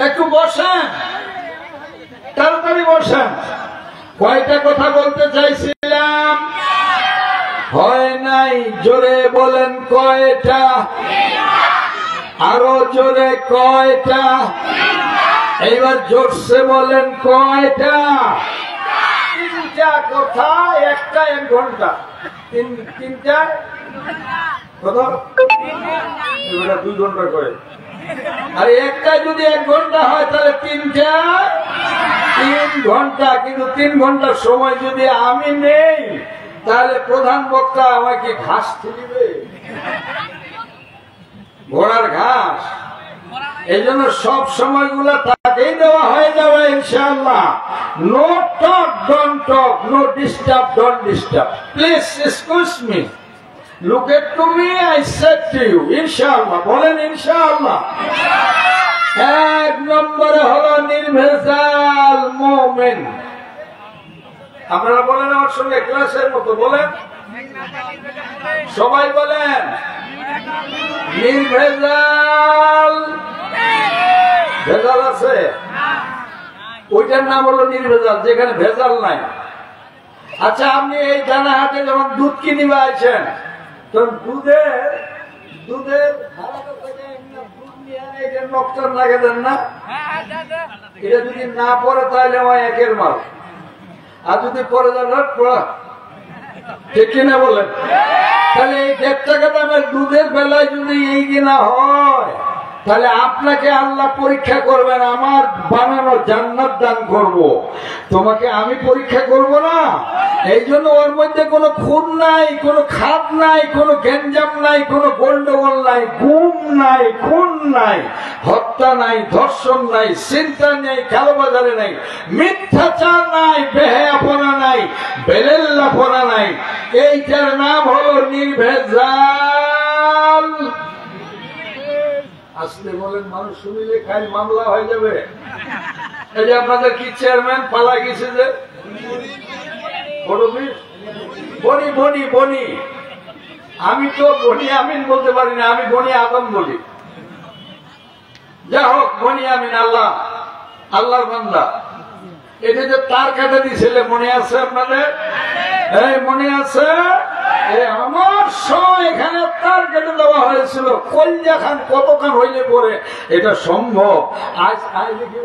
একটু বসেন, তাড়াতাড়ি বসেন। কয়টা কথা বলতে চাইছিলাম, হয় নাই? জোরে বলেন কয়টা? আরো জোরে কয়টা? এইবার জোরসে বলেন কয়টা? তিনটা কথা, একটা 1 ঘন্টা। তিনটা কথা 2 ঘন্টা করে। আর একটা যদি 1 ঘন্টা হয় তাহলে তিনটা 3 ঘন্টা। কিন্তু 3 ঘন্টার সময় যদি আমি নেই তাহলে প্রধান বক্তা আমাকে ঘাস তুলিবে, ঘোড়ার ঘাস। এই জন্য সব সময়গুলো তাকেই দেওয়া হয়ে যাবে ইনশাআল্লাহ। No talk, don't talk, no disturb, don't disturb. Please excuse me, look at to me, I said to you. ইনশাআল্লাহ বলেন ইনশাআল্লাহ। 1 নম্বরে হলো নির্ভেজাল মুমিন। আপনারা বলেন আমার সঙ্গে, ক্লাসের মতো বলেন, সবাই বলেন নির্ভেজাল। ভেজাল আছে, ওইটার নাম হলো নির্ভেজাল, যেখানে ভেজাল নাই। আচ্ছা, আপনি এই দানাহাটে যখন দুধ কিনিবে আছেন, তখন দুধের নকশান লাগে দেন না? এটা যদি না পড়ে তাহলে আমার একের মাল, আর যদি পরে যান ঠিক কিনা বলেন? তাহলে এই 1.5 টাকা দামের দুধের বেলায় যদি এই কিনা হয়, তাহলে আপনাকে আল্লাহ পরীক্ষা করবেন। আমার বানানো জান্নাত দান করব, তোমাকে আমি পরীক্ষা করব না? এই জন্য ওর মধ্যে কোনো খুন নাই, কোনো খাদ নাই, কোনো গেঞ্জাম নাই, কোনো গন্ডগোল নাই, গুম নাই, খুন নাই, হত্যা নাই, ধর্ষণ নাই, চিন্তা নেই, কালোবাজারে নাই, মিথ্যাচার নাই, বেহায়াপনা নাই, বেলেল্লাপনা নাই। এইটার নাম হলো নির্ভেজাল। আসলে বলেন, মানুষ শুনিলে খাই মামলা হয়ে যাবে। এই যে আপনাদের কি চেয়ারম্যান পালা গেছে, যে বনি বনি বনি, আমি তো বনি আমিন বলতে পারি না, আমি বনি আদম বলি। যা হোক, বনি আমিন আল্লাহর বান্দা। এটা যে তার কাটে দিয়েছিল, মনে আছে আপনাদের? এই মনে আছে? আমার সময় এখানে তার কেটে দেওয়া হয়েছিল। কলজা খান কতখান হইলে পরে এটা সম্ভব? আজ দেখি,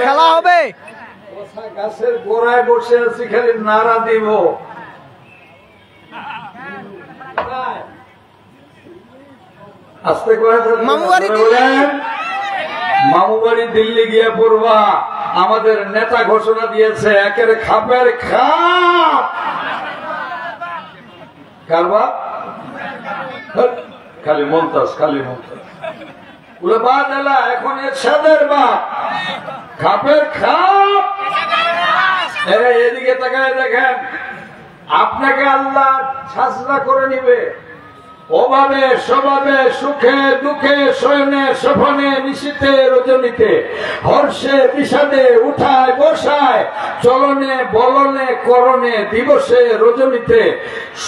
খেলা হবে। গাছের গোড়ায় বসে আছি, খালি নাড়া দিব। আস্তে করে মামু বাড়ি দিল্লি গিয়ে পড়বা। আমাদের নেতা ঘোষণা দিয়েছে, একের খাপের খাপ। কারবা খালি মমতাজ, খালি মমতাজ। এখন এরশাদের বাপ, খাপের খাপ। এদিকে তাকায় দেখেন, আপনাকে আল্লাহ ছাঁচড়া করে নিবে। অভাবে স্বভাবে, সুখে দুঃখে, শয়নে স্বপনে, নিশীথে রজনীতে, হর্ষে বিষাদে, উঠায় বসায়, চলনে বলনে করণে, দিবসে রজনীতে,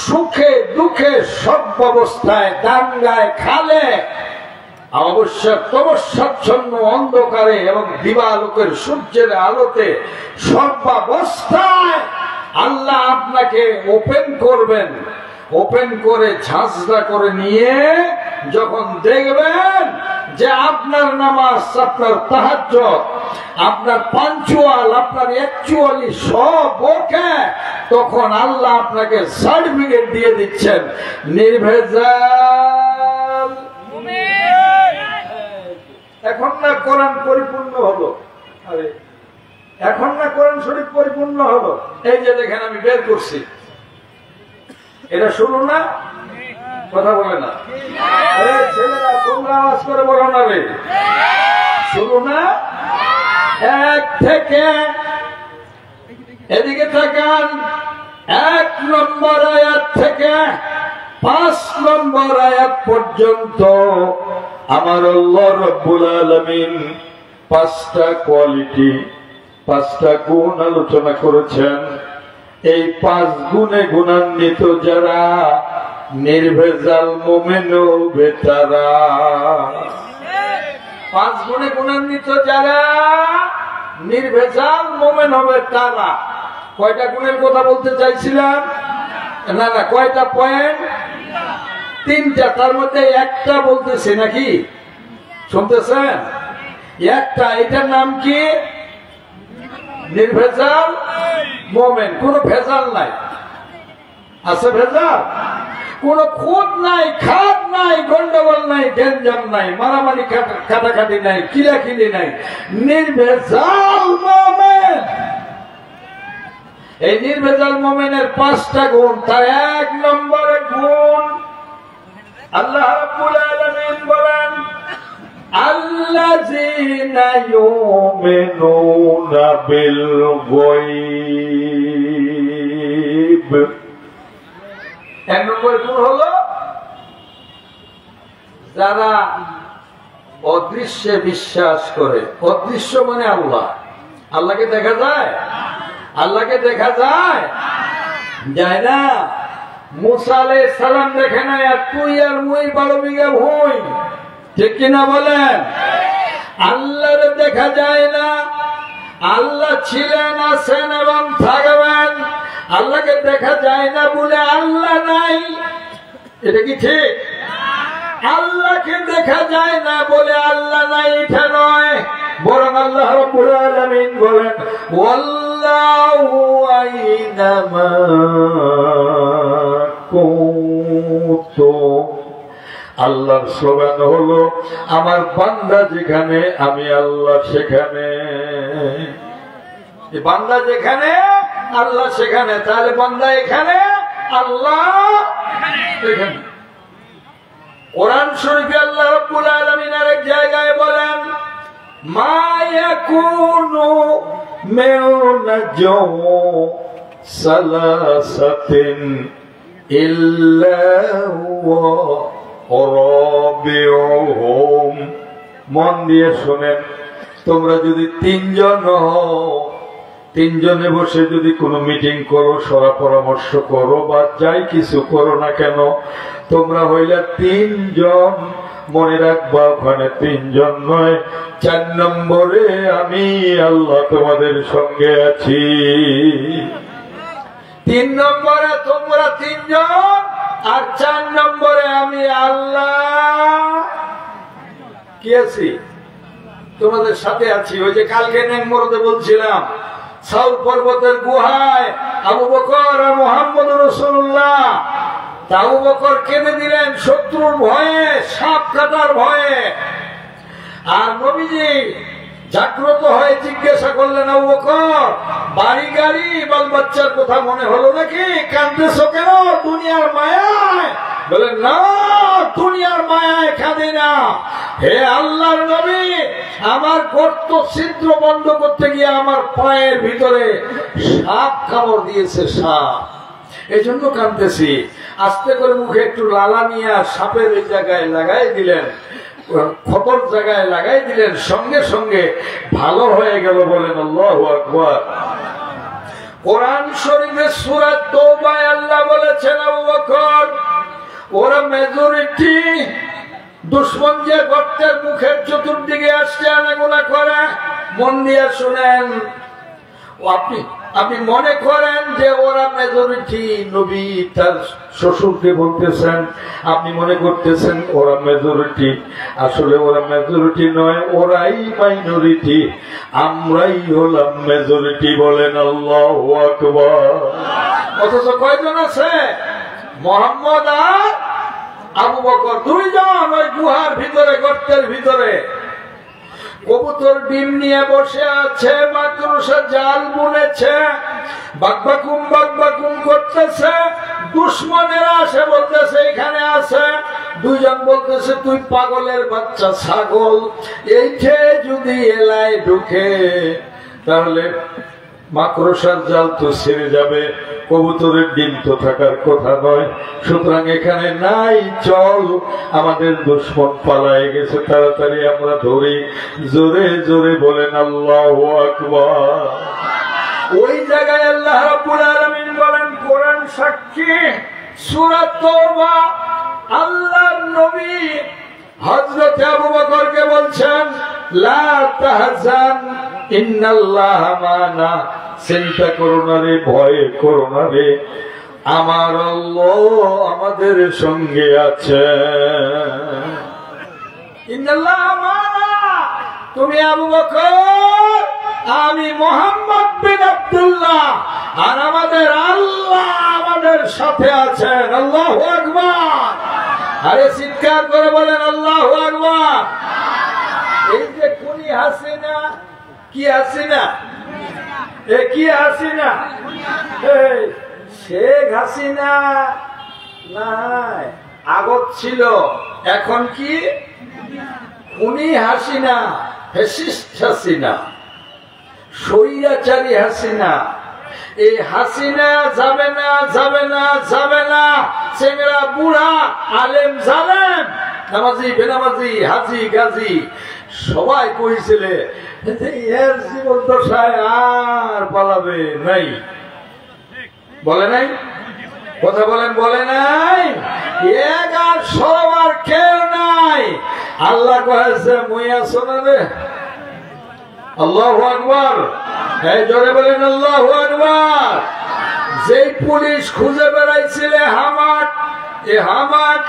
সুখে দুঃখে, সব অবস্থায়, দাঙ্গায় খালে, অবশ্যই তমস্যাচ্ছন্ন অন্ধকারে এবং দিবালোকের সূর্যের আলোতে, সর্বাবস্থায় আল্লাহ আপনাকে ওপেন করবেন। ওপেন করে ঝাঁঝরা করে নিয়ে যখন দেখবেন যে আপনার নামাজ, আপনার তাহাজ্জুদ, আপনার পাঞ্চুয়াল, আপনার অ্যাকচুয়ালি সব ওকে, তখন আল্লাহ আপনাকে সার্টিফিকেট দিয়ে দিচ্ছেন নির্ভেজাল। এখন না কোরআন পরিপূর্ণ হলো, এখন না কোরআন শরীফ পরিপূর্ণ হলো। এই যে দেখেন আমি বের করছি, এটা শুনো না, কথা বলে না ছেলেরা, তোমরা আওয়াজ করে বলো না রে, শুনো না? 1 থেকে এদিকে তাকান, 1 নম্বর আয়াত থেকে 5 নম্বর আয়াত পর্যন্ত আমার আল্লাহ রাব্বুল আলামিন 5টা কোয়ালিটি, 5টা গুণ আলোচনা করেছেন। এই 5 গুণে গুণান্বিত যারা, নির্ভেজাল মুমিন হবে তারা। 5 গুণে গুণান্বিত যারা নির্ভেজাল মুমিন হবে তারা। কয়টা গুণের কথা বলতে চাইছিলাম? না না, কয়টা পয়েন্ট? 3টা। তার মধ্যে একটা বলতেছে নাকি, শুনতেছেন? একটা, এটার নাম কি? নির্ভেজাল মুমিন। কোন ভেজাল নাই। আছে ভেজাল? কোন খুঁত নাই, খাত নাই, গন্ডগোল নাই, গেঞ্জাম নাই, মারামারি কাটাকাটি নাই, কিলাকিলি নাই, নির্ভেজাল মুমিন। এই নির্ভেজাল মুমিনের 5টা গুণ। তার 1 নম্বরে গুণ আল্লাহ রাব্বুল আলামিন বলেন আল্লাযীনা ইউমিনুনা বিল গায়ব। 1 নম্বর গুণ হলো যারা অদৃশ্যে বিশ্বাস করে। অদৃশ্য মানে আল্লাহ। আল্লাহকে দেখা যায়? আল্লাহকে দেখা যায়? যায় না। মুসা আলাইহিস সালাম দেখে নাই, আর তুই আর মুই 12 বিঘা ভূমি, ঠিক কিনা বলেন? আল্লাহরে দেখা যায় না। আল্লাহ ছিলেন, আছেন এবং থাকবেন। আল্লাহকে দেখা যায় না বলে আল্লাহ নাই, এটা কি ঠিক? আল্লাহকে দেখা যায় না বলে আল্লাহ নাই, এটা নয়। বরং আল্লাহ রাব্বুল আলামিন বলেন ওয়াল্লাহু আইনামা কুনতুম। আল্লাহর স্লোগান হলো আমার বান্দা যেখানে আমি আল্লাহ সেখানে। বান্দা যেখানে আল্লাহ সেখানে। তাহলে বান্দা এখানে, আল্লাহ এখানে। কোরআন শরীফে আল্লাহ রাব্বুল আলামিন আরেক জায়গায় বলেন মা ইয়াকুনু মিন নাজওয়া সালাসাতিন ইল্লা হুয়া রাবিউহুম। মন দিয়ে শোনেন, তোমরা যদি 3 জন হও, 3 জনে বসে যদি কোনো মিটিং করো, সরা পরামর্শ করো বা যাই কিছু করো না কেন, তোমরা হইলে 3 জন। মনে রাখবা ওখানে 3 জন নয়, 4 নম্বরে আমি আল্লাহ তোমাদের সঙ্গে আছি। 3 নম্বরে তোমরা 3 জন, আর 4 নম্বরে আমি আল্লাহ কি আছি? তোমাদের সাথে আছি। ওই যে কালকে নেংমরদে বলছিলাম, সাউর পর্বতের গুহায় আবু বকর আর মুহাম্মদ রাসূলুল্লাহ। আবু বকর কেঁদে দিলেন শত্রুর ভয়ে, সাপ কাটার ভয়ে। আর নবীজি জাগ্রত হয়ে জিজ্ঞাসা করলেন আবু বকর, বাড়ি গাড়ি বাল বাচ্চার কথা মনে হলো নাকি? কাঁদতেছো কেন? দুনিয়ার মায়ায়? বলেন না, দুনিয়ার মায়ায় কাঁদি না। হে আল্লাহর নবী, আমার গর্ত ছিদ্র বন্ধ করতে গিয়ে আমার পায়ের ভিতরে সাপ কামড় দিয়েছে, সাপ, এই জন্য কাঁদতেছি। আস্তে করে মুখে একটু লালা নিয়ে সাপের ওই জায়গায় লাগাই দিলেন, ক্ষতর জায়গায় লাগাই দিলেন, সঙ্গে সঙ্গে ভালো হয়ে গেল। বলেন আল্লাহু আকবার। কোরআন শরীফে সূরা তওবায় আল্লাহ বলেছেন আবু বকর ওরা মেজরিটি দুশ্মন যে গর্তের মুখের চতুর্দিকে আসছে আনাগোনা করে। মন দিয়ে শুনেন, আপনি মনে করেন যে ওরা মেজরিটি, নবী তার শ্বশুরকে বলতেছেন, আপনি মনে করতেছেন ওরা মেজরিটি। আসলে ওরা মেজরিটি নয়, ওরাই মাইনরিটি, আমরাই হলাম মেজরিটি। বলেন আল্লাহু আকবার। অথচ কয়জন আছে? মুহাম্মদ আর আবু বকর, 2 জন ওই গুহার ভিতরে, গর্তের ভিতরে। কবুতর ডিম নিয়ে বসে আছে, মাকড়সা জাল বুনেছে, বাকবাকুম করতেছে। দুশ্মনেরা আসে বলতেছে এখানে আছে। 2 জন বলতেছে তুই পাগলের বাচ্চা, ছাগল, এইঠে যদি এলায় ঢুকে তাহলে মাকড়সার জাল তো ছেড়ে যাবে, কবুতরের ডিম তো থাকার কথা নয়, সুতরাং এখানে নাই, চল, আমাদের দুশ্মন পালায় গেছে, তাড়াতাড়ি আমরা ধরি। জোরে জোরে বলেন আল্লাহু আকবার। ওই জায়গায় আল্লাহ রাব্বুল আলামিন বলেন, কোরআন সাক্ষী, সূরা তাওবা আল্লাহর নবী হযরত আবু বকরকে বলছেন লা তাহজান ইন্নাল্লাহা মানা, চিন্তা করো না রে, ভয় করো না রে, আমার আল্লাহ আমাদের সঙ্গে আছে। ইন্নাল্লাহা মানা, তুমি আবু বকর, আমি মুহাম্মদ বিন আব্দুল্লাহ, আর আমাদের আল্লাহ আমাদের সাথে আছেন। আল্লাহু আকবার। আরে চিৎকার করে বলেন আল্লাহু আকবার। এই যে খুনি হাসিনা, কি হাসিনা, কি হাসিনা, শেখ হাসিনা নাই, আগত ছিল, এখন কি খুনি হাসিনা, ফ্যাসিস্ট হাসিনা, স্বৈরাচারী হাসিনা। এই হাসিনা যাবে না, যাবে না, যাবে না। চেংড়া বুড়া, আলেম জালেম, নামাজি বেনামাজি, হাজি গাজী সবাই কইছিলে এর জীবন দশায় আর পালাবে নাই, বলে নাই? কথা বলেন, বলে নাই? এক আর সবার কেউ নাই। আল্লাহ কয়েছে মুই আছো না রে। আল্লাহু আকবার। এই জোরে বলেন আল্লাহু আকবার। যেই পুলিশ খুঁজে বেড়াইছিলে হামাক, এ হামাক,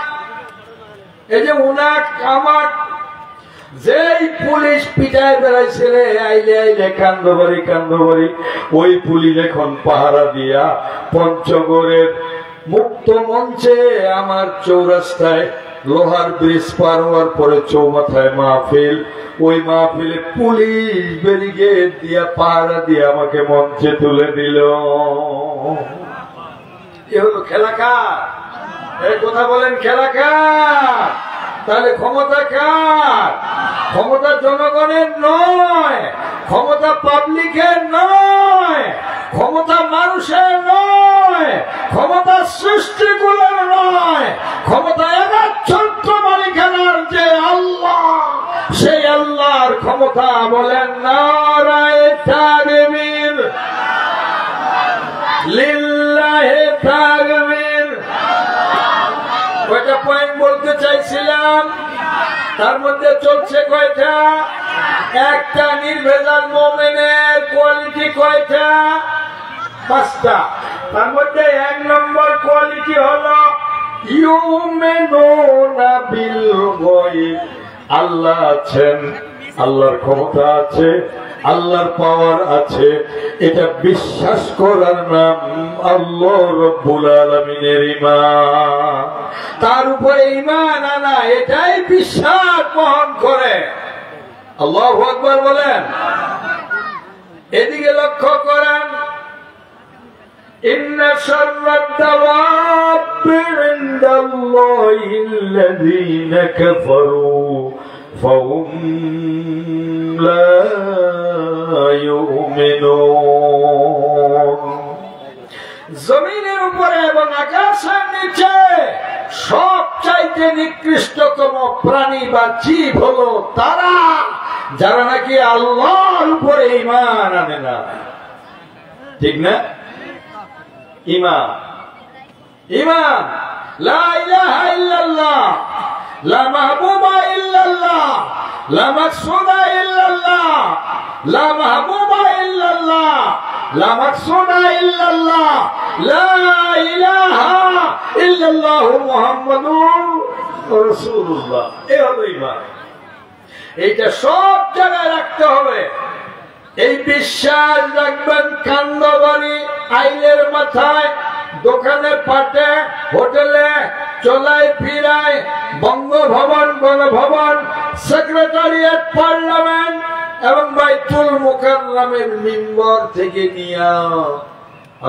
এই যে উনাক আমাক, যেই পুলিশ পিটায় বেড়াইছিলে আইলে আইলে কান্দবাড়ি কান্দবাড়ি, ওই পুলিশ এখন পাহারা দিয়া পঞ্চগড়ের মুক্ত মঞ্চে আমার চৌরাস্তায় লোহার ব্রিজ পার হওয়ার পরে চৌমাথায় মাহফিল, ওই মাহফিলে পুলিশ ব্যারিকেড দিয়া পাহারা দিয়ে আমাকে মঞ্চে তুলে দিল। এ হলো খেলা কার? এই কথা বলেন, খেলা কার? তাহলে ক্ষমতা কার? ক্ষমতা জনগণের নয়, ক্ষমতা পাবলিকের নয়, ক্ষমতা মানুষের নয়, ক্ষমতা সৃষ্টিগুলোর নয়, ক্ষমতা একচ্ছত্র মালিকানার যে আল্লাহ, সেই আল্লাহর ক্ষমতা। বলেন নারায়ে তাকবীর, লিল্লাহি তাকবীর। কয়টা পয়েন্ট বলতে চাইছিলাম, তার মধ্যে চলছে কয়টা? একটা। নির্ভেজাল মুমিনের কোয়ালিটি কয়টা? 5টা। তার মধ্যে 1 নম্বর কোয়ালিটি হলো ইউমিনুনা বিল গায়ব। আল্লাহ আছেন, আল্লাহর ক্ষমতা আছে, আল্লাহর পাওয়ার আছে, এটা বিশ্বাস করার নাম আল্লাহ রব্বুল আলামিনের ঈমান। তার উপরে ঈমান আনা, এটাই বিশ্বাস বহন করে। আল্লাহু আকবার বলেন। এদিকে লক্ষ্য করেন, ইন্না শাররাদ দাওয়াবি ইনদাল্লাহিল্লাযীনা কাফারু ফাহুম লা ইউমিনুন। জমিনের উপরে এবং আকাশের নিচে সবচাইতে নিকৃষ্টতম প্রাণী বা জীব হলো তারা, যারা নাকি আল্লাহর উপরে ঈমান আনে না। ঠিক না? ঈমান, ঈমান, লা ইলাহা ইল্লাল্লাহ, লা মাহবুবা ইল্লাল্লাহ, লা মাকসুদা ইল্লাল্লাহ, লা মাহবুবা ইল্লাল্লাহ, লা মাকসুদা ইল্লাল্লাহ, লা ইলাহা ইল্লাল্লাহু মুহাম্মাদুর রাসূলুল্লাহ। এই হলো ঈমান। এইটা সব জায়গায় রাখতে হবে। এই বিশ্বাস রাখবেন কান্দবাড়ি, আইলের মাথায়, দোকানে পাটে, হোটেলে, চলায় ফিরায়, বঙ্গভবন, গণভবন, সেক্রেটারিয়েট, পার্লামেন্ট এবং বাইতুল মুকাররমের মিম্বর থেকে নিয়ে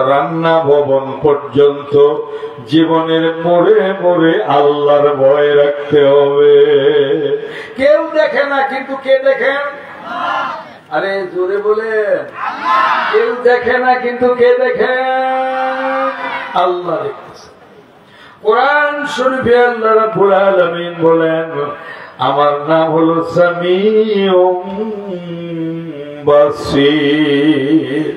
রান্না ভবন পর্যন্ত জীবনের মোড়ে মোড়ে আল্লাহর ভয় রাখতে হবে। কেউ দেখে না, কিন্তু কে দেখেন? আরে জোরে বলেন। কেউ দেখে না, কিন্তু কে দেখেন? আল্লাহ দেখতেছে। কোরআন শরীফে আল্লাহ রাব্বুল আলামিন বলেন, আমার নাম হলো সামিউম বাসীর।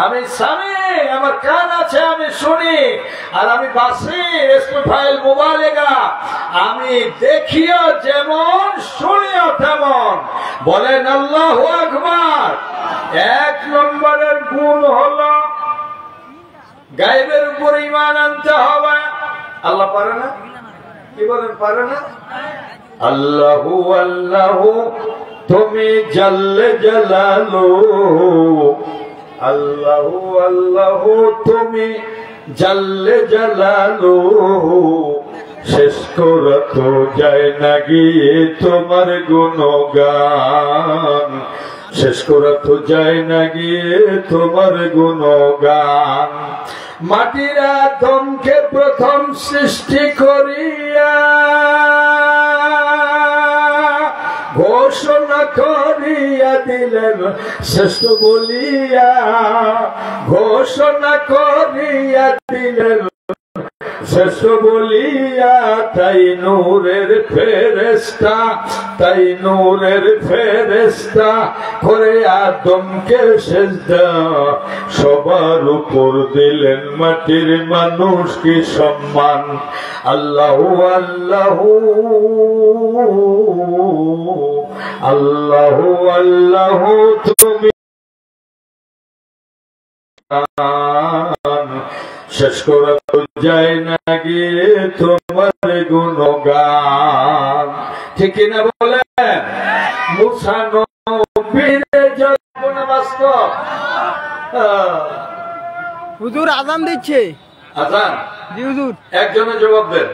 আমি সামি, আমার কান আছে, আমি শুনি, আর আমি বাসির ইসমিফাইল মুবালিগা, আমি দেখিও যেমন শুনিও তেমন। বলেন আল্লাহু আকবার। এক নম্বরের গুণ হলো গায়েবের উপর ঈমান আনতে হবে। আল্লাহ পারে না? কি বলেন, পারে না? আল্লাহু আল্লাহু তুমি জাল্লে জালালু, আল্লাহু আল্লাহু তুমি জাল্লে জালালু, শেষ করা তো যায় না গিয়ে তোমার গুণগান, শেষ করা তো যায় না গিয়ে তোমার গুণগান। মাটির আদমকে প্রথম সৃষ্টি করিয়া ঘোষণা করিয়া দিলেন শ্রেষ্ঠ বলিয়া, ঘোষণা করিয়া দিলেন শ্রেষ্ঠ বলিয়া। তাই নূরের ফেরেশতা, তাই নূরের ফেরেশতা করে আদমকে সেজদা, সবার উপর দিলেন মাটির মানুষ কি সম্মান। আল্লাহু আল্লাহু আল্লাহু আল্লাহু তুমি শেষ করা তো যায় না গিয়ে তোমার গুণগান। ঠিক কিনা বলেন? মুসা নবীর জন্য বাস্তব। হুজুর আজান দিচ্ছে। আজান? জি হুজুর। একজনে জবাব দেন।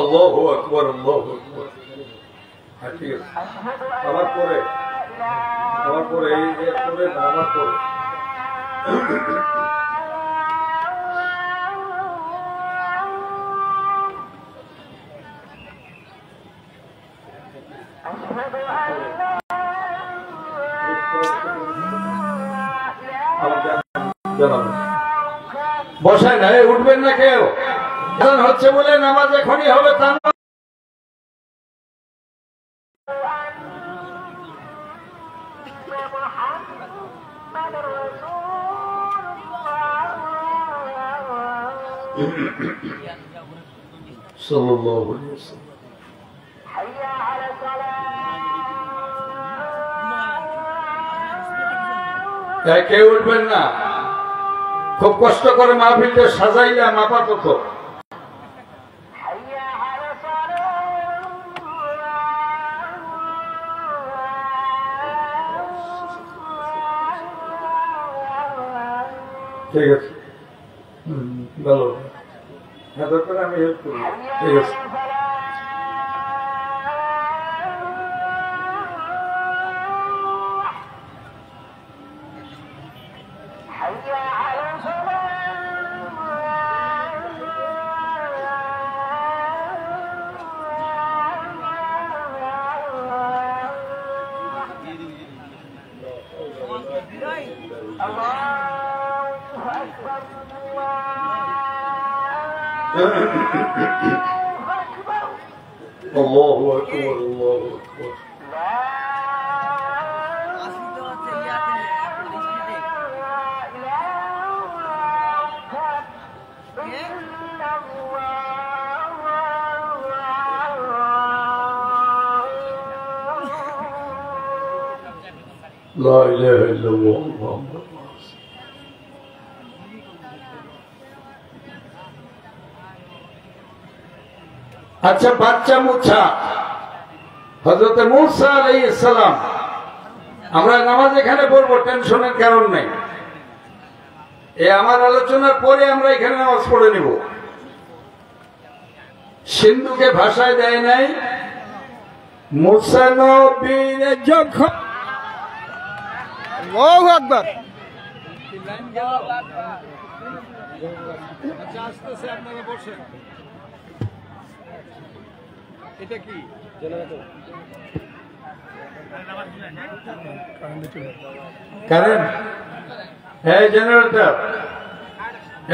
আল্লাহু আকবার, আল্লাহু আকবার। হ্যাঁ, ঠিক আছে। আমার পরে, আমার পরে, এই পরে না, আমার পরে। বসায় না, উঠবেন না কেউ। হচ্ছে বলে নামাজ এখনই হবে তা না। সাল্লাল্লাহু আলাইহি ওয়াসাল্লাম। কেউ উঠবেন না। খুব কষ্ট করে মাহফিলটা সাজাইলাম আপাতত। ঠিক আছে, ভালো। হ্যাঁ, দরকার আমি হেল্প করবো। ঠিক আছে। Allahu Akbar, Allahu Akbar. La ilahe illallah Muhammed. আচ্ছা, বাচ্চা মুছা হযরত মূসা আলাইহিস সালাম, আমরা নামাজ এখানে পড়বো, টেনশনের কারণ নেই। আমার আলোচনার পরে আমরা এখানে নামাজ পড়ে নিব। সিন্ধুকে ভাষায় দেয় নাই। মূসা নবীর যখন আল্লাহু আকবার। আচ্ছা, আসতেছে, আপনারা বসেন। এটা কি কারেন্ট? হ্যাঁ, জেনারেটর।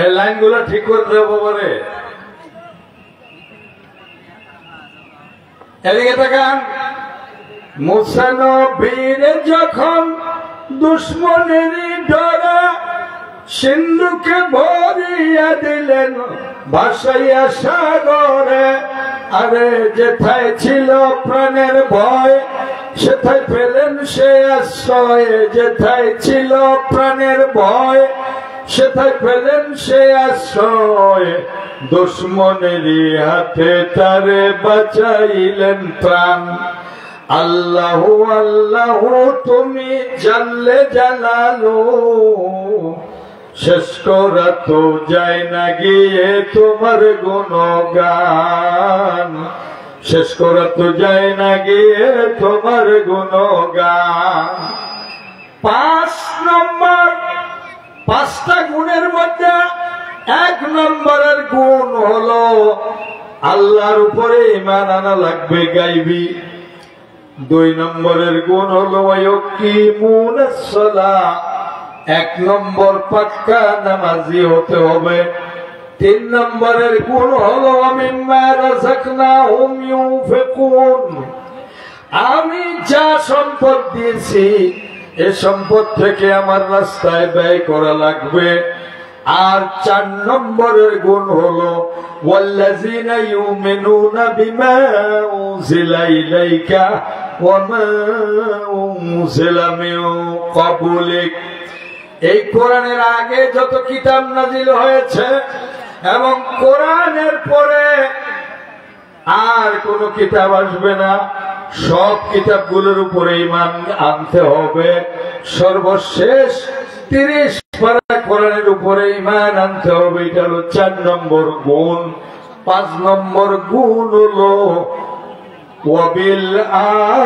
এই লাইনগুলো ঠিক করে দেবো বলে এদিকে তাকান, মুসা নবীর যখন দুশ্মনেরই ডরা সিন্ধুকে ভরিয়া দিলেন ভাসাইয়া সাগরে, আরে যেথায় ছিল প্রাণের ভয় সেথায় পেলেন সে আশ্রয়, যেথায় ছিল প্রাণের ভয় সেথায় পেলেন সে আশ্রয়, দুশ্মনেরই হাতে তারে বাঁচাইলেন প্রাণ। আল্লাহু আল্লাহু তুমি জাল্লে জালালু, শেষ করা তো যায় না গিয়ে তোমার গুণগান, শেষ করা তো যায় না গিয়ে তোমার গুণগান। 5 নম্বর, 5টা গুণের মধ্যে 1 নম্বরের গুণ হলো আল্লাহর উপরে ঈমান আনা লাগবে, গাইবি। 2 নম্বরের গুণ হলো ইয়াকিমুনাস সালাহ, 1 নম্বর পাক্কা নামাজি হতে হবে। 3 নম্বরের গুণ হলো মিম্মা রাযাকনাহুম ইউনফিকুন, আমি যা সম্পদ দিয়েছি এ সম্পদ থেকে আমার রাস্তায় ব্যয় করা লাগবে। আর 4 নম্বরের গুণ হলো ওয়াল্লাযিনা ইউমিনুনা বিমা উনজিলা ইলাইকা ওয়া মা উনজিলা মিন ক্বাবলিক, এই কোরআনের আগে যত কিতাব নাজিল হয়েছে এবং কোরআনের পরে আর কোন কিতাব আসবে না, সব কিতাবগুলোর উপরে ঈমান আনতে হবে। সর্বশেষ 30 পারা কোরআনের উপরে ঈমান আনতে হবে, এটা হলো 4 নম্বর গুণ। 5 নম্বর গুণ হলো ওয়াবিল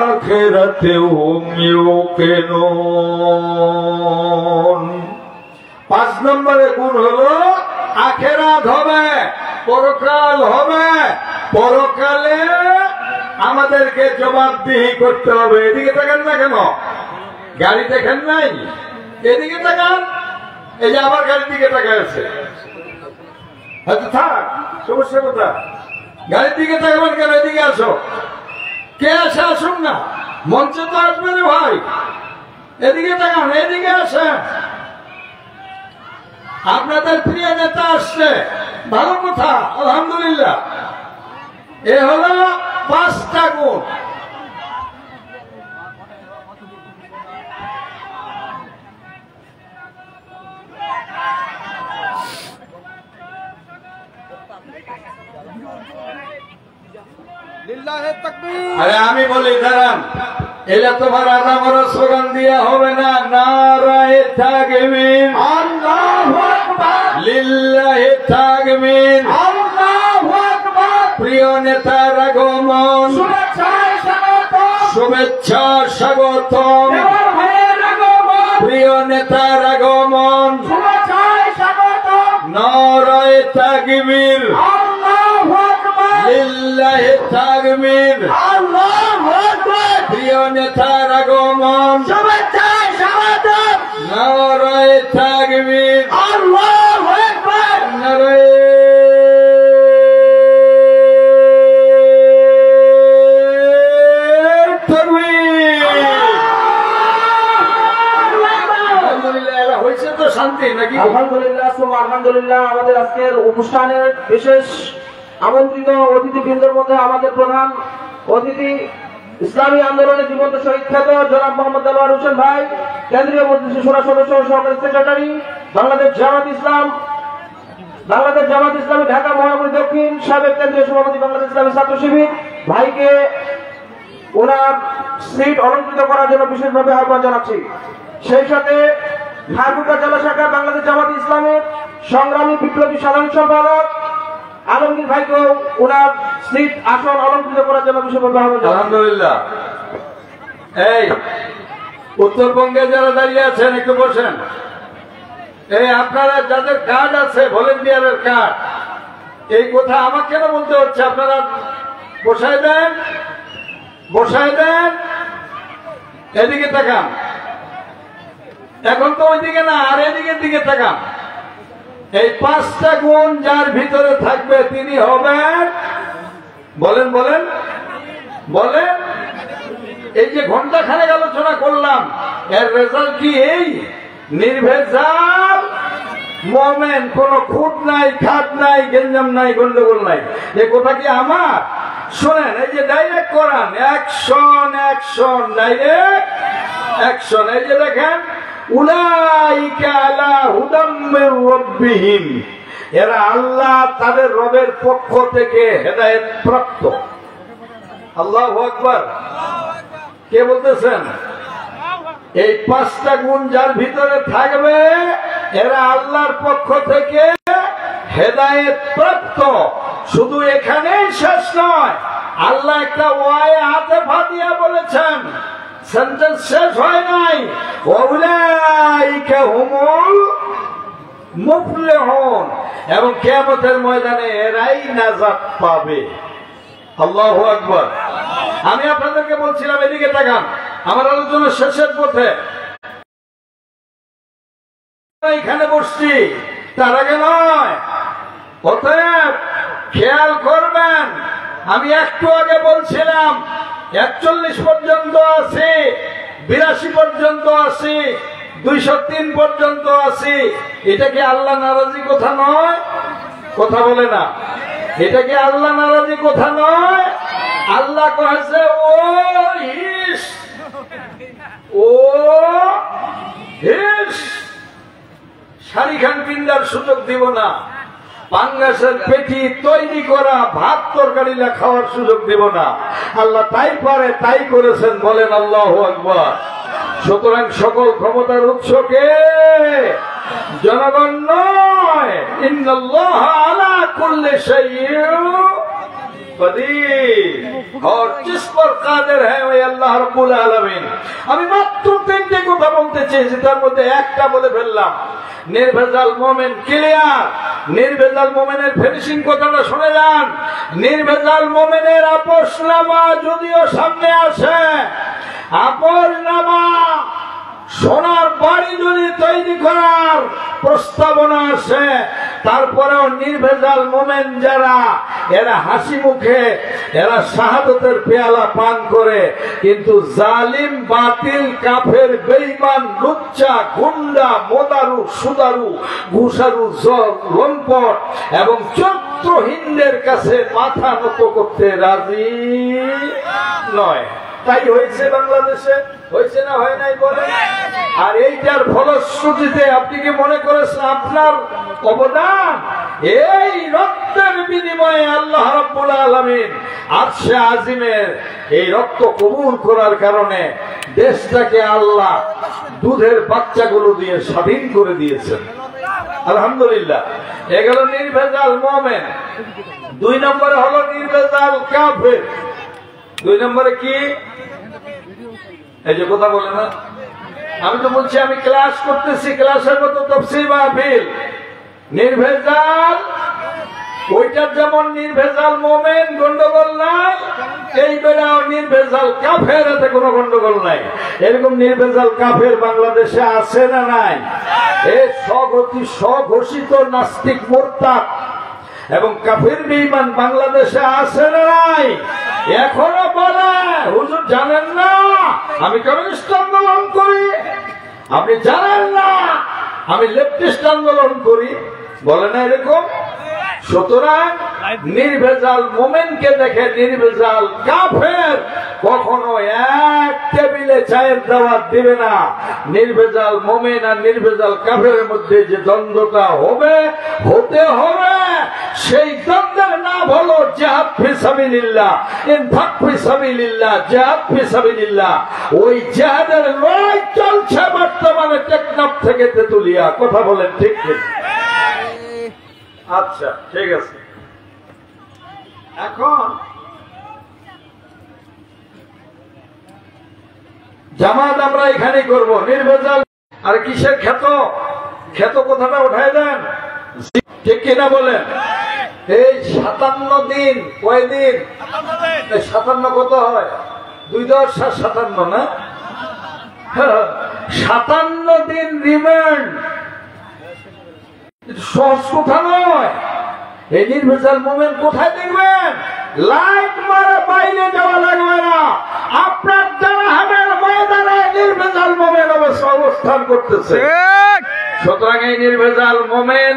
আখিরাতি হুম ইউকিনুন, 5 নম্বরের গুণ হলো আখিরাত হবে, পরকাল হবে, পরকালে আমাদেরকে জবাবদিহি করতে হবে। এদিকে তাকান না কেন, গাড়ি দেখেন নাই? এদিকে তাকান, এই যে আমার গাড়ির দিকে তাকায় আছে, হয়তো থাক সমস্যা কোথা, গাড়ির দিকে তাকাবেন কেন? এদিকে আসো, কে আসে আসুন না, মঞ্চে তো আসবে রে ভাই, এদিকে তাকান, এদিকে আসেন। আপনাদের প্রিয় নেতা আসছে, ভালো কথা, আলহামদুলিল্লাহ। এ হলো 5টা গুণ। আরে আমি বলি দাঁড়ান, এটা তোমার আদামরা স্লোগান দিয়া হবে না। নারায়ে তাকবীর, আল্লাহু আকবার, লিল্লাহি তাকবীর, আল্লাহু আকবার। প্রিয় নেতার আগমন, শুভেচ্ছায় স্বাগতম, শুভেচ্ছা স্বাগতম। প্রিয় নেতার আগমন, শুভেচ্ছায় স্বাগতম। নারায়ে তাকবীর, আল্লাহু আকবার, লিল্লাহি তাকবীর, আল্লাহু আকবার। প্রিয় নেতার আগমন, শুভেচ্ছায় স্বাগতম। নারায়ে তাকবীর, আল্লাহু আকবার, নারায়ে শান্তি নাকি? আলহামদুলিল্লাহ, আলহামদুলিল্লাহ। আমাদের আজকের অনুষ্ঠানের বিশেষ আমন্ত্রিত অতিথিবৃন্দের মধ্যে আমাদের প্রধান অতিথি ইসলামী আন্দোলনের জীবন্ত শহীদ খ্যাত জনাব মোহাম্মদ দেলোয়ার হোসেন ভাই, কেন্দ্রীয় মজলিসের শূরা সদস্য ও সহকারী সেক্রেটারি, বাংলাদেশ জামাত ইসলামী ঢাকা মহানগরী দক্ষিণ, সাবেক কেন্দ্রীয় সভাপতি বাংলাদেশ ইসলামী ছাত্র শিবির ভাইকে ওনার সিট অলঙ্কৃত করার জন্য বিশেষভাবে আহ্বান জানাচ্ছি। সেই সাথে ঠাকুরগাঁ জেলা শাখা বাংলাদেশ জামাত ইসলামের সংগ্রামী বিপ্লবী সাধারণ সম্পাদক আলমগীর ভাইকেও ওনার সিট আসন অলঙ্কৃত করার জন্য বিশেষভাবে আহ্বান জানাচ্ছি। আলহামদুলিল্লাহ। এই উত্তরবঙ্গে যারা দাঁড়িয়ে আছেন একটু বসেন। এই আপনারা যাদের কার্ড আছে, ভলেন্টিয়ারের কার্ড, এই কথা আমাকে কেন বলতে হচ্ছে? আপনারা বসায় দেন, বসায় দেন। এদিকে তাকান, এখন তো ওইদিকে না, আর এদিকের দিকে তাকান। এই 5টা গুণ যার ভিতরে থাকবে তিনি হবেন, বলেন বলেন, বলেন, এই যে ঘন্টা খানেক আলোচনা করলাম, এর রেজাল্ট কি? এই নির্ভেজাল মোমেন, কোন খুঁত নাই, খাত নাই, গেঞ্জাম নাই, গন্ডগোল নাই। এ কথা কি আমার? শোনেন, এই যে ডাইরেক্ট কোরআন, অ্যাকশন অ্যাকশন, ডাইরেক্ট অ্যাকশন। এই যে দেখেন, উলাইকা আলা হুদাম মির রাব্বিহিম, এরা আল্লাহ তাদের রবের পক্ষ থেকে হেদায়েত প্রাপ্ত। আল্লাহু আকবার। কে বলতেছেন? এই পাঁচটা গুণ যার ভিতরে থাকবে, এরা আল্লাহর পক্ষ থেকে হেদায়েত প্রাপ্ত। শুধু এখানেই শেষ নয়, আল্লাহ একটা ওয়ায়ে আতিফা দিয়া বলেছেন, সেন্টেন্স শেষ হয় নাই। উলাইকা হুমুল মুফলিহুন, এবং কিয়ামতের ময়দানে এরাই নাজাত পাবে। আল্লাহু আকবার। আমি আপনাদেরকে বলছিলাম, এদিকে তাকান, আমার আলোচনা শেষের পথে। এখানে বসছি, তার আগে নয়। অতএব খেয়াল করবেন, আমি একটু আগে বলছিলাম 41 পর্যন্ত আছি, 82 পর্যন্ত আছি, 203 পর্যন্ত আছি। এটা কি আল্লাহ নারাজি কথা নয়? কথা বলে না। এটা কি আল্লাহ নারাজি কথা নয়? আল্লাহ কহেছে, ও হিস, ও হিস, শাড়ি খান পিন্ডার সুযোগ দিব না, পাঙ্গাসের পেটি তৈরি করা ভাত তরকারি খাওয়ার সুযোগ দিব না। আল্লাহ তাই পারে, তাই করেছেন। বলেন আল্লাহু আকবার। সুতরাং সকল ক্ষমতার উৎসকে জনগণ নয়। ইন্নাল্লাহ আলা কুল্লি শাইইন কদির, और जिस पर কাদের है ওই আল্লাহ রাব্বুল আলামিন। আমি মাত্র 3টে কথা বলতে চেয়েছি, তার মধ্যে একটা বলে ফেললাম। নির্ভেজাল মোমেন ক্লিয়ার। নির্ভেজাল মোমেনের ফিনিশিং কথাটা শুনে যান। নির্ভেজাল মোমেনের আপোসনামা যদিও সামনে আসে, আপোসনামা সোনার বাড়ি যদি তৈরি করার প্রস্তাবনা আসে, তারপরেও নির্ভেজাল মোমেন যারা, এরা হাসি মুখে এরা শাহাদতের পেয়ালা পান করে। কিন্তু জালিম, বাতিল, কাফের, বেঈমান, লুচ্চা, গুন্ডা, মোদারু, সুদারু, ঘুষারু, লম্পট এবং চরিত্রহীনদের কাছে মাথা নত করতে রাজি নয়। তাই হয়েছে বাংলাদেশে, হয়েছে না হয় নাই বলে। আর এইটার ফলশ্রুতিতে আপনি কি মনে করেছেন আপনার অবদান? এই রক্তের বিনিময়ে আল্লাহ রাব্বুল আলামিন আরশে আজিমের এই রক্ত কবুল করার কারণে দেশটাকে আল্লাহ দুধের বাচ্চাগুলো দিয়ে স্বাধীন করে দিয়েছেন। আলহামদুলিল্লাহ। এগুলো নির্ভেজাল মোমেন। 2 নম্বরে হলো নির্ভেজাল কাফের। 2 নম্বরে কি? এই যে কথা বলে না, আমি তো বলছি আমি ক্লাস করতেছি, ক্লাসের মতো তাফসীর মাহফিল। নির্ভেজাল, ওইটার যেমন নির্ভেজাল মোমেন, গন্ডগোল নাই, এই বেলাও নির্ভেজাল কাফের, এতে কোনো গন্ডগোল নাই। এরকম নির্ভেজাল কাফের বাংলাদেশে আছে না নাই? এই স্বঘোষিত নাস্তিক মুরতাদ এবং কাফির বেঈমান বাংলাদেশে আছে না নাই? এখনো বলে, হুজুর জানেন না আমি কমিউনিস্ট আন্দোলন করি, আপনি জানেন না আমি লেফটিস্ট আন্দোলন করি, বলে না এরকম? সুতরাং নির্ভেজাল মোমেনকে দেখে নির্ভেজাল কাফের কখনো এক টেবিলে চায়ের দাওয়াত দিবে না। নির্ভেজাল মোমেন আর নির্ভেজাল কাফের মধ্যে যে দ্বন্দ্বটা হতে হবে, সেই দ্বন্দ্বের নাম হলো জিহাদ ফি সাবিলিল্লাহ, ইনফাক ফি সাবিলিল্লাহ, জিহাদ ফি সাবিলিল্লাহ। ওই জিহাদের লড়াই চলছে বর্তমানে টেকনাফ থেকে তেতুলিয়া। কথা বলেন ঠিক ঠিক? আচ্ছা, ঠিক আছে। এখন জামাত আমরা এখানে করব। নির্ভেজাল আর কিসের খ্যাত? খ্যাত কথাটা উঠাই দেন, ঠিক কিনা বলেন? এই 57 দিন, কয়দিন? 57 কত হয়? 2 × 7 = 57 না? 57 দিন রিমান্ড সহজ কথা নয়। এই নির্ভেজাল মোমেন কোথায় দেখবেন? লাইট মারে বাইরে যাওয়া লাগবে না। আপনার যারা হাটের ময়দানে নির্ভেজাল মোমেন অবস্থান করতেছে, সুতরাং এই নির্ভেজাল মোমেন,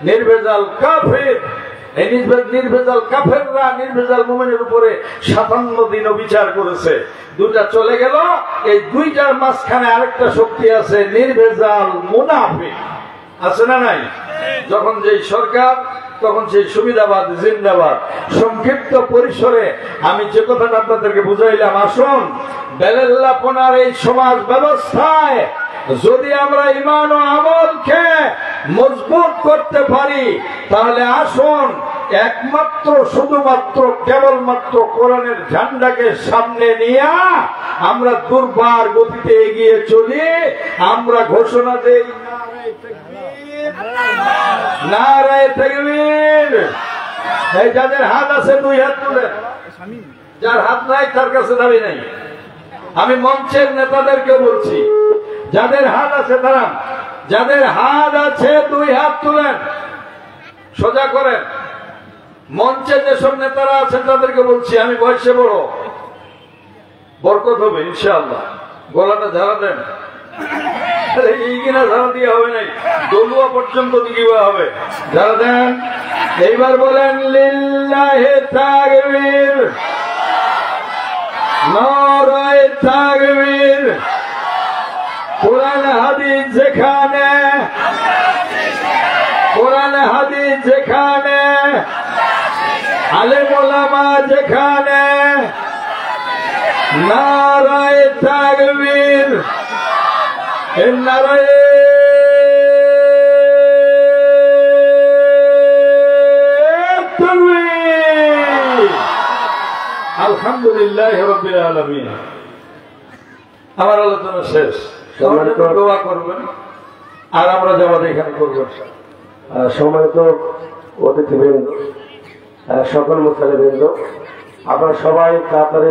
নির্ভেজাল কাফের, এই নির্ভেজাল কাফেররা নির্ভেজাল মোমেনের উপরে 57 দিনও বিচার করেছে। দুটা চলে গেল, এই দুইটার মাঝখানে আরেকটা শক্তি আছে, নির্ভেজাল মুনাফিক। আছে না নাই? যখন যেই সরকার তখন সেই সুবিধাবাদ জিন্দাবাদ। সংক্ষিপ্ত পরিসরে আমি যে কথাটা আপনাদেরকে বুঝাইলাম, আসুন বেলেল্লাপনার এই সমাজ ব্যবস্থায় যদি আমরা ঈমান ও আমলকে মজবুত করতে পারি, তাহলে আসুন একমাত্র শুধুমাত্র কেবলমাত্র কোরআনের ঝান্ডাকে সামনে নিয়ে আমরা দুর্বার গতিতে এগিয়ে চলি। আমরা ঘোষণা দেই, নারায়ে তাকবীর। এই যাদের হাত আছে দুই হাত তুলে, যার হাত নাই তার কাছে দাবি নাই। আমি মঞ্চের নেতাদেরকে বলছি, যাদের হাত আছে তারা, যাদের হাত আছে দুই হাত তুলেন, সোজা করেন। মঞ্চে যেসব নেতারা আছেন তাদেরকে বলছি, আমি বয়সে বড়, বরকত হবে ইনশাআল্লাহ। গলাটা ঝাড়া দেন, এই কিনা ঝাড়া দিয়ে হবে নাই, দলুয়া পর্যন্ত দিবা হবে, ঝাড়া দেন। এইবার বলেন লিল্লাহি তাকবীর, নারায়ে তাকবীর। কোরআন হাদিস যেখানে, কোরআন হাদিস যেখানে, আলেম ওলামা যেখানে, নারায়ে তাকবীর, নারায়ে তাকবীর। আলহামদুলিল্লাহি রাব্বিল আলামিন। আমার আলোচনা শেষ। দোয়া করবেন আর আমরা জবাব এখানে করব। সম্মানিত অতিথিবৃন্দ, সকল মুসলিমবৃন্দ, আপনারা সবাই কাতারে